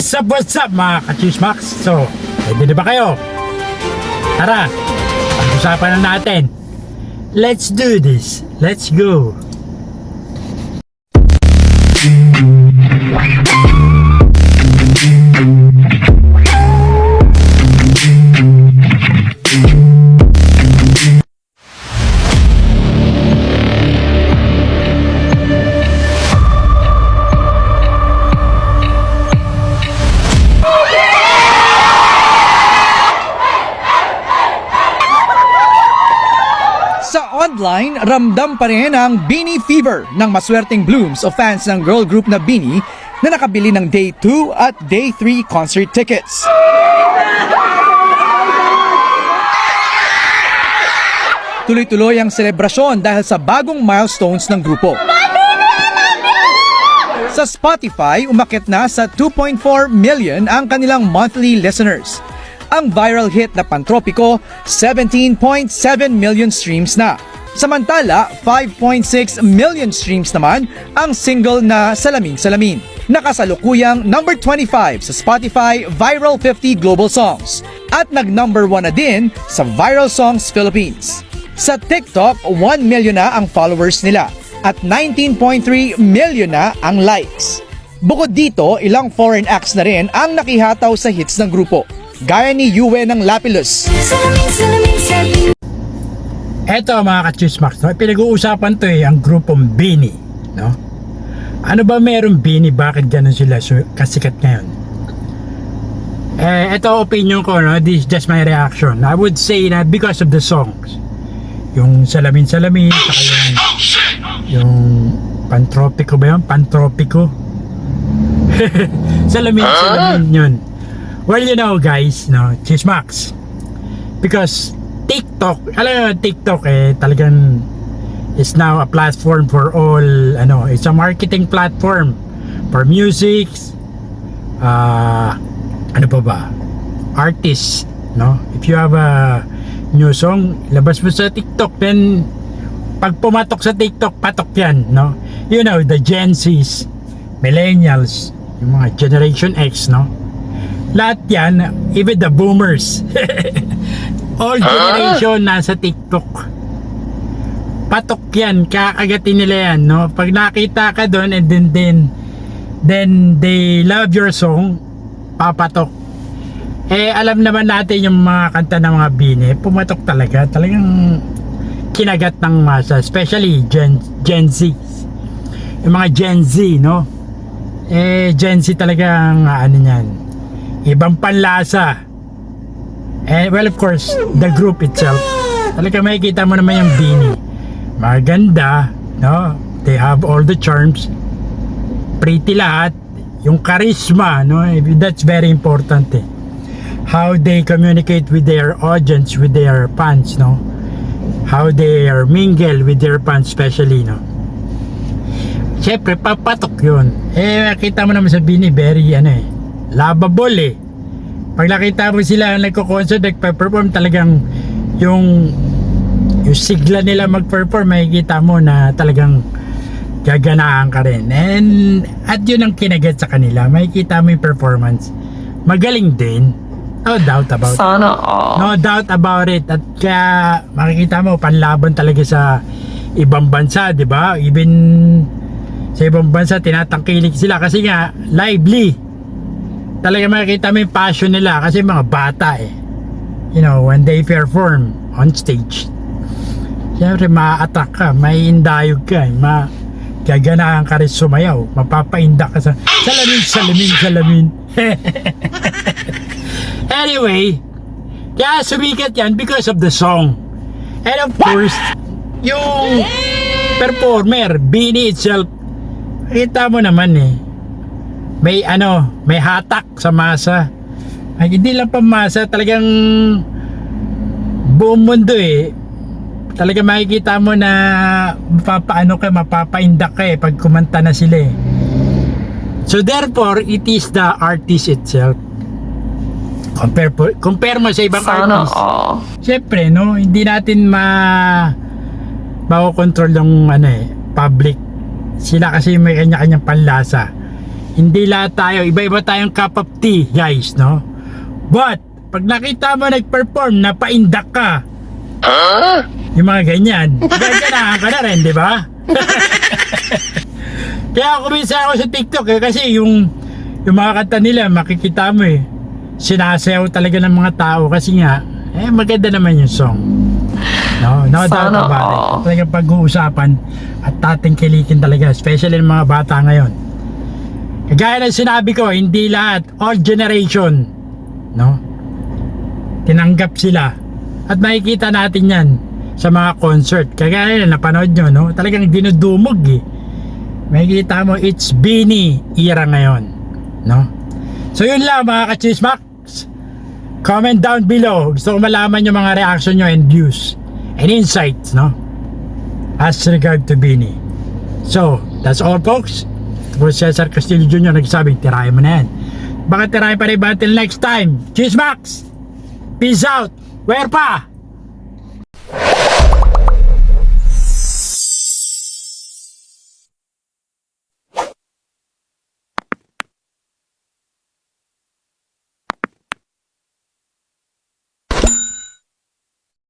What's up mga ka-Chismax? So, ready na ba kayo? Tara, pag-usapan na natin. Let's do this. Let's go. Sa online, ramdam pa rin ang Beanie Fever ng maswerteng blooms o fans ng girl group na Beanie na nakabili ng Day 2 at Day 3 concert tickets. Tuloy-tuloy ang selebrasyon dahil sa bagong milestones ng grupo. Sa Spotify, umakyat na sa 2.4 million ang kanilang monthly listeners. Ang viral hit na Pantropiko, 17.7 million streams na. Samantala, 5.6 million streams naman ang single na Salamin Salamin. Nakasalukuyang number 25 sa Spotify Viral 50 Global Songs at nag-number 1 na din sa Viral Songs Philippines. Sa TikTok, 1 million na ang followers nila at 19.3 million na ang likes. Bukod dito, ilang foreign acts na rin ang nakihataw sa hits ng grupo. Gaya ni Yue ng Lapillus. Eto mga ka-Chismax, no? Pinag-uusapan to ang grupong Beanie, no? Ano ba merong Beanie? Bakit ganun sila kasikat ngayon? Eto opinion ko, no? This is just my reaction. I would say na because of the songs. Yung Salamin Salamin, saka yung Pantropiko ba yun? Pantropiko? Salamin Salamin yun. Well, you know guys, no, Chismax, because TikTok, alam mo, TikTok talagang is now a platform for all, it's a marketing platform for music, ano pa ba, artists, no? If you have a new song, labas mo sa TikTok, then pag pumatok sa TikTok, patok yan, no? You know, the Gen Zs, Millennials, yung mga Generation X, no? Lahat yan, even the boomers, all generation nasa TikTok. Patok yan, kakagatin nila yan, no? Pag nakita ka doon and then they love your song, papatok. Alam naman natin yung mga kanta ng mga Beanie, pumatok talaga, talagang kinagat ng masa, especially Gen Z. Yung mga Gen Z, no? Gen Z talagang ano yan, ibang panlasa. Well, of course, the group itself, talaga makikita mo naman yung Beanie. Maganda, no? They have all the charms. Pretty lahat. Yung charisma, no? That's very important, How they communicate with their audience, with their fans, no? How they are mingle with their fans, especially, no? Siyempre, papatok yun. Makita mo naman sa Beanie, very, lovable, Pag nakita mo sila nagko-concert, nagpa-perform, talagang yung sigla nila mag-perform, makikita mo na talagang gaganaan ka rin. At yun ang kinagat sa kanila, makikita mo yung performance. Magaling din. No doubt about it. Sana all. No doubt about it. At kaya makikita mo, panlaban talaga sa ibang bansa, di ba? Even sa ibang bansa, tinatangkilik sila kasi nga, lively. Talaga makikita mo yung passion nila kasi mga bata You know, when they perform on stage, siyempre ma-attack ka, may indayog ka, gaganahan ka rin sumayaw, mapapaindak ka sa salamin. Anyway, kaya sumikat yan because of the song. And of course, yung performer, Beanie itself, kita mo naman may hatak sa masa. Ay, hindi lang pa masa, talagang buong mundo Talaga makikita mo na mapapaindak ka pag kumanta na sila So therefore, it is the artist itself. Compare mo sa ibang Sana artist. all. Siyempre, no, hindi natin makokontrol yung public. Sila kasi may kanya-kanyang panlasa. Hindi lahat tayo, iba-iba tayong cup of tea, guys, no? But, pag nakita mo nag-perform, napaindak ka, yung mga ganyan, gaganahan ka na rin, di ba? Kaya kumisa ako sa TikTok kasi yung mga kanta nila, makikita mo sinasayaw talaga ng mga tao kasi nga, maganda naman yung song. No doubt about it. Talagang pag-uusapan at tatingkilikin talaga, especially ng mga bata ngayon. Kagaya ng sinabi ko, hindi lahat, all generation, no? Tinanggap sila. At makikita natin yan sa mga concert. Kagaya na napanood nyo, no? Talagang dinudumog Makikita mo, it's Beanie era ngayon, no? So yun lang mga ka-Chismax. Comment down below. Gusto ko malaman yung mga reaction nyo and views and insights, no? As regard to Beanie. So, that's all folks. Ito po Cesar Castillo Jr. nagsabing, tirahin mo na yan. Baka tirahin pa rin ba until next time? Chismax! Peace out! Where pa?